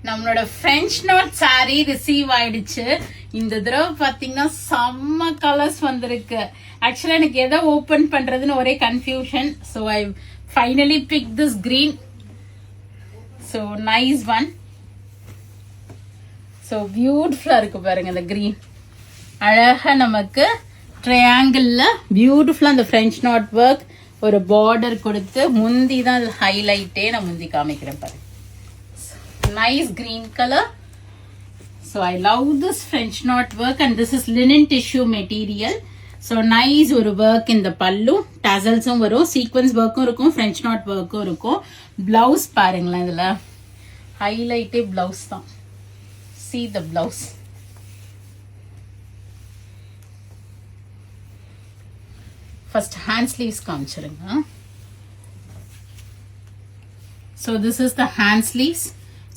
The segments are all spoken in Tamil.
நம்மளோட French knot saree ரிசீவ் ஆயிடுச்சு. இந்த தடவை பாத்தீங்கன்னா செம்ம கலர்ஸ் வந்திருக்கு. ஆக்சுவலா எனக்கு எதை ஓபன் பண்றதுன்னு ஒரே confusion. So I finally picked this green. So nice one. So beautiful இருக்கு பாருங்க இந்த green. அழகா நமக்கு ட்ரையாங்கிள்ல பியூட்டிஃபுல்லா அந்த French knot work ஒரு பார்டர் கொடுத்து முந்தி தான் ஹைலைட்டே. நான் முந்தி காமிக்கிறேன் பாருங்க. Nice green color. So I love this French knot work and this is linen tissue material. So nice ஒரு work in the pallu. Tasselsum வரும், sequence workம் இருக்கும், French knot workம் இருக்கும். Blouse பாருங்களேன், இதுல ஹைலைட்டே blouse தான். See the blouse. First hand sleeves காமிச்சிருங்க. So this is the hand sleeves.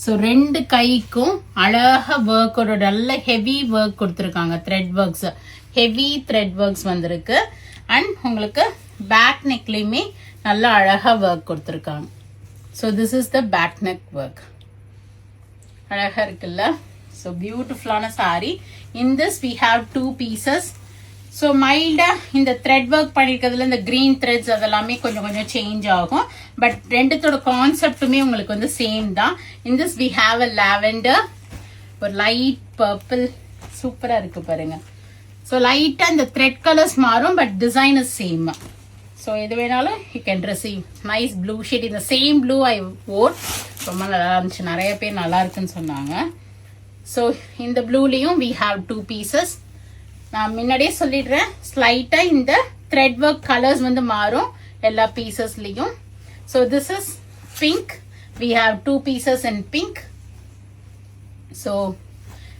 So ரெண்டு கைக்கும் அழகா ஒர்க்கோட நல்ல ஹெவி ஒர்க் கொடுத்துருக்காங்க. Thread works, heavy thread works வந்திருக்கு. அண்ட் உங்களுக்கு பேக் நெக்லயுமே நல்ல அழகா ஒர்க் கொடுத்துருக்காங்க. So this is the back neck work. அழகா இருக்குல்ல? ஸோ பியூட்டிஃபுல்லான sari. In this we have 2 pieces. So மைல்டா இந்த த்ரெட் ஒர்க் பண்ணிருக்கிறதுல இந்த கிரீன் த்ரெட்ஸ் அதெல்லாமே கொஞ்சம் கொஞ்சம் சேஞ்ச் ஆகும். பட் ரெண்டுத்தோட கான்செப்டுமே உங்களுக்கு வந்து சேம் தான். In this we have a lavender, ஒரு லைட் பர்பிள், சூப்பரா இருக்கு பாருங்க. ஸோ லைட்டா இந்த த்ரெட் கலர்ஸ் மாறும், but design is same. So எது வேணாலும் you can receive. Nice blue shade. இந்த சேம் ப்ளூ ஐ ஓர் ரொம்ப நல்லா இருந்துச்சு. நிறைய பேர் நல்லா இருக்குன்னு சொன்னாங்க. ஸோ இந்த ப்ளூலையும் வி ஹாவ் 2 pieces. நான் முன்னாடியே சொல்லிடுறேன், ஸ்லைட்டா இந்த த்ரெட் ஒர்க் கலர்ஸ் வந்து மாறும் எல்லா பீசஸ்லயும். So this is pink. We have 2 pieces in pink. So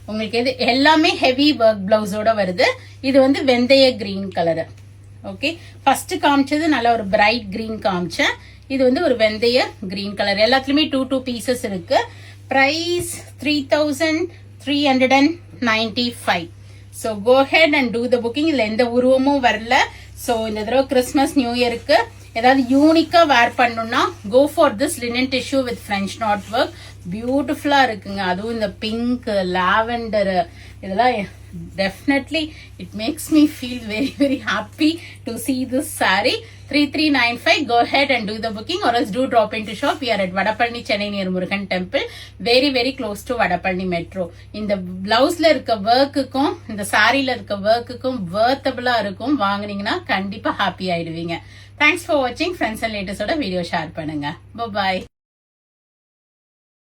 உங்களுக்கு எது எல்லாமே ஹெவி ஒர்க் பிளவுஸோட வருது. இது வந்து வெந்தய கிரீன் கலர். ஓகே, ஃபர்ஸ்ட் காமிச்சது நல்ல ஒரு பிரைட் கிரீன் காமிச்சேன். இது வந்து ஒரு வெந்தய கிரீன் கலர். எல்லாத்துலயுமே 2 pieces இருக்கு. Price 3395. So go ahead and do the booking. இதுல எந்த உருவமும் வரல. So இந்த தடவை கிறிஸ்மஸ் நியூ இயருக்கு ஏதாவது யூனிக்கா வேர் பண்ணணும்னா go for this linen tissue with French knot work. பியூட்டிஃபுல்லா இருக்குங்க. அதுவும் இந்த பிங்க், லாவெண்டர் இதெல்லாம் definitely it makes me feel very very happy to see this saree. 3395. Go ahead and do the booking or else do drop into shop. We are at Vadapalani, Chennai near Murugan Temple. Very very close to Vadapalani Metro. இந்த பிளவுஸ்ல இருக்க ஒர்க்குக்கும் இந்த சாரில இருக்க ஒர்க்குக்கும் வர்த்தபிளா இருக்கும். வாங்குனீங்கன்னா கண்டிப்பா ஹாப்பி ஆயிடுவீங்க. தேங்க்ஸ் ஃபார் வாட்சிங். ஃப்ரெண்ட்ஸ் அண்ட் ரிலேட்டிவ்ஸோட வீடியோ ஷேர் பண்ணுங்க. பை.